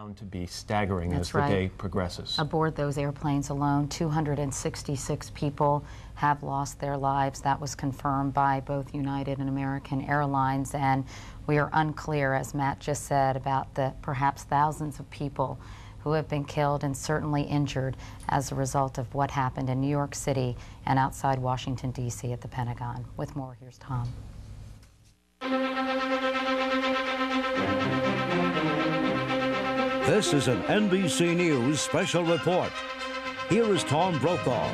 bound to be staggering That's as the right. day progresses. Aboard those airplanes alone, 266 people have lost their lives. That was confirmed by both United and American Airlines, and we are unclear, as Matt just said, about the perhaps thousands of people who have been killed and certainly injured as a result of what happened in New York City and outside Washington, D.C. at the Pentagon. With more, here's Tom. This is an NBC News special report. Here is Tom Brokaw.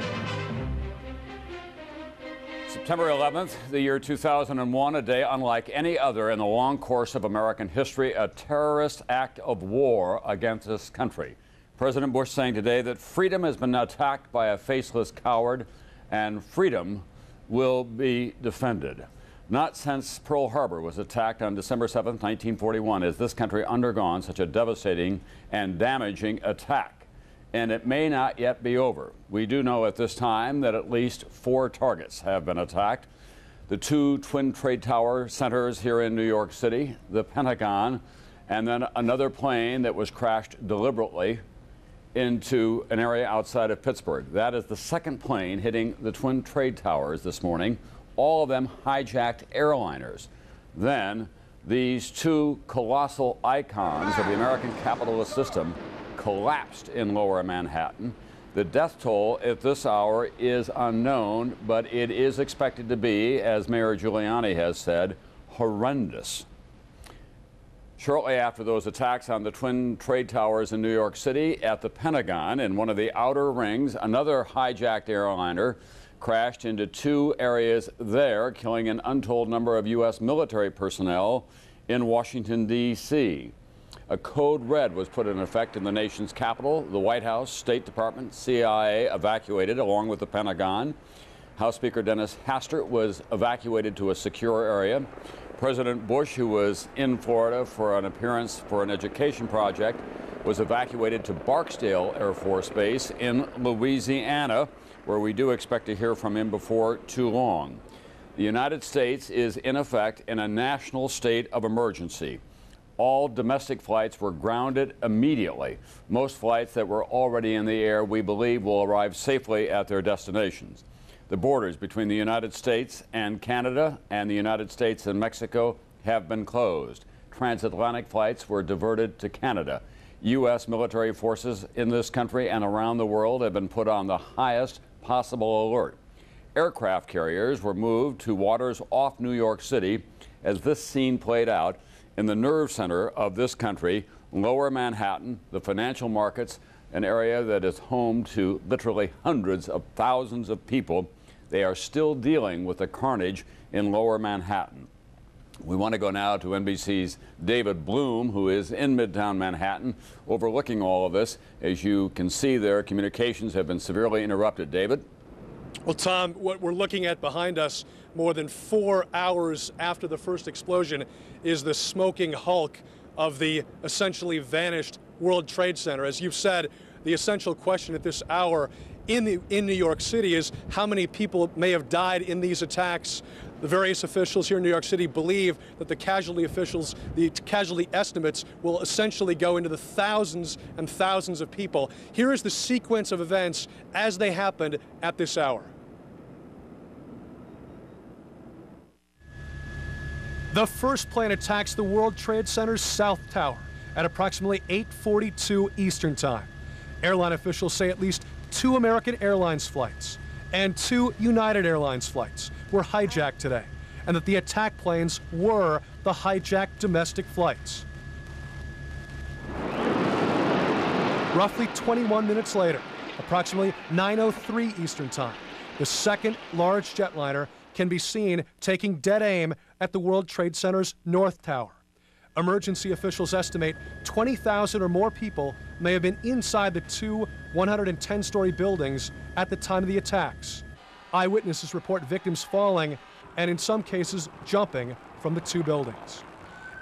September 11th, the year 2001, a day unlike any other in the long course of American history, a terrorist act of war against this country. President Bush saying today that freedom has been attacked by a faceless coward and freedom will be defended. Not since Pearl Harbor was attacked on December 7th, 1941, has this country undergone such a devastating and damaging attack. And it may not yet be over. We do know at this time that at least 4 targets have been attacked. The 2 Twin Trade Tower centers here in New York City, the Pentagon, and then another plane that was crashed deliberately into an area outside of Pittsburgh. That is the second plane hitting the Twin Trade Towers this morning, all of them hijacked airliners. Then these 2 colossal icons of the American capitalist system collapsed in lower Manhattan. The death toll at this hour is unknown, but it is expected to be, as Mayor Giuliani has said, horrendous. Shortly after those attacks on the Twin Trade Towers in New York City, at the Pentagon, in one of the outer rings, another hijacked airliner crashed into 2 areas there, killing an untold number of U.S. military personnel in Washington, D.C. A code red was put in effect in the nation's capital. The White House, State Department, CIA evacuated along with the Pentagon. House Speaker Dennis Hastert was evacuated to a secure area. President Bush, who was in Florida for an appearance for an education project, was evacuated to Barksdale Air Force Base in Louisiana, where we do expect to hear from him before too long. The United States is in effect in a national state of emergency. All domestic flights were grounded immediately. Most flights that were already in the air, we believe, will arrive safely at their destinations. The borders between the United States and Canada and the United States and Mexico have been closed. Transatlantic flights were diverted to Canada. U.S. military forces in this country and around the world have been put on the highest possible alert. Aircraft carriers were moved to waters off New York City as this scene played out in the nerve center of this country, lower Manhattan, the financial markets, an area that is home to literally hundreds of thousands of people. They are still dealing with the carnage in lower Manhattan. We want to go now to NBC's David Bloom, who is in Midtown Manhattan, overlooking all of this. As you can see there, communications have been severely interrupted. David? Well, Tom, what we're looking at behind us more than 4 hours after the first explosion is the smoking hulk of the essentially vanished World Trade Center. As you've said, the essential question at this hour in New York City is how many people may have died in these attacks. The various officials here in New York City believe that the casualty estimates will essentially go into the thousands and thousands of people. Here is the sequence of events as they happened at this hour. The first plane attacks the World Trade Center's South Tower at approximately 8:42 Eastern Time. Airline officials say at least 2 American Airlines flights and 2 United Airlines flights were hijacked today, and that the attack planes were the hijacked domestic flights. Roughly 21 minutes later, approximately 9:03 Eastern Time, the second large jetliner can be seen taking dead aim at the World Trade Center's North Tower. Emergency officials estimate 20,000 or more people may have been inside the 2 110-story buildings at the time of the attacks. Eyewitnesses report victims falling and in some cases jumping from the 2 buildings.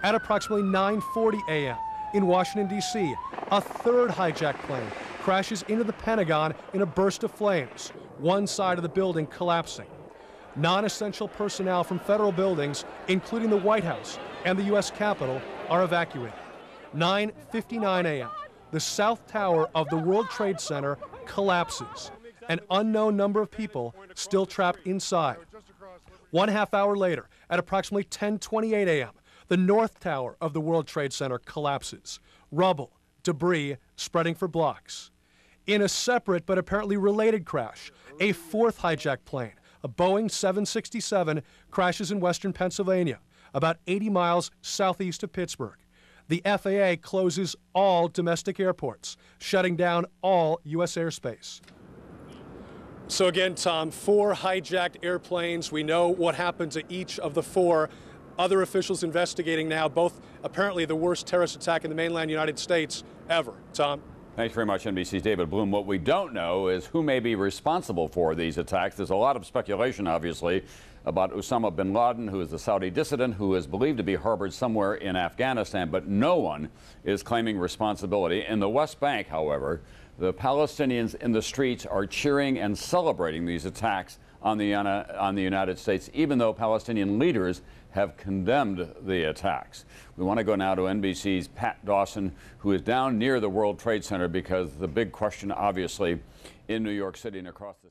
At approximately 9:40 a.m. in Washington, D.C., a third hijacked plane crashes into the Pentagon in a burst of flames, one side of the building collapsing. Non-essential personnel from federal buildings, including the White House and the U.S. Capitol, are evacuated. 9:59 a.m., the South Tower of the World Trade Center collapses. An unknown number of people still trapped inside. 1/2 hour later, at approximately 10:28 a.m., the North Tower of the World Trade Center collapses. Rubble, debris spreading for blocks. In a separate but apparently related crash, a fourth hijacked plane, a Boeing 767, crashes in western Pennsylvania, about 80 miles southeast of Pittsburgh. The FAA closes all domestic airports, shutting down all U.S. airspace. So again, Tom, 4 hijacked airplanes. We know what happened to each of the 4. Other officials investigating now, both apparently the worst terrorist attack in the mainland United States ever. Tom? Thanks very much, NBC's David Bloom. What we don't know is who may be responsible for these attacks. There's a lot of speculation, obviously, about Osama bin Laden, who is a Saudi dissident who is believed to be harbored somewhere in Afghanistan, but no one is claiming responsibility. In the West Bank, however, the Palestinians in the streets are cheering and celebrating these attacks on the United States, even though Palestinian leaders have condemned the attacks. We want to go now to NBC's Pat Dawson, who is down near the World Trade Center, because the big question, obviously, in New York City and across the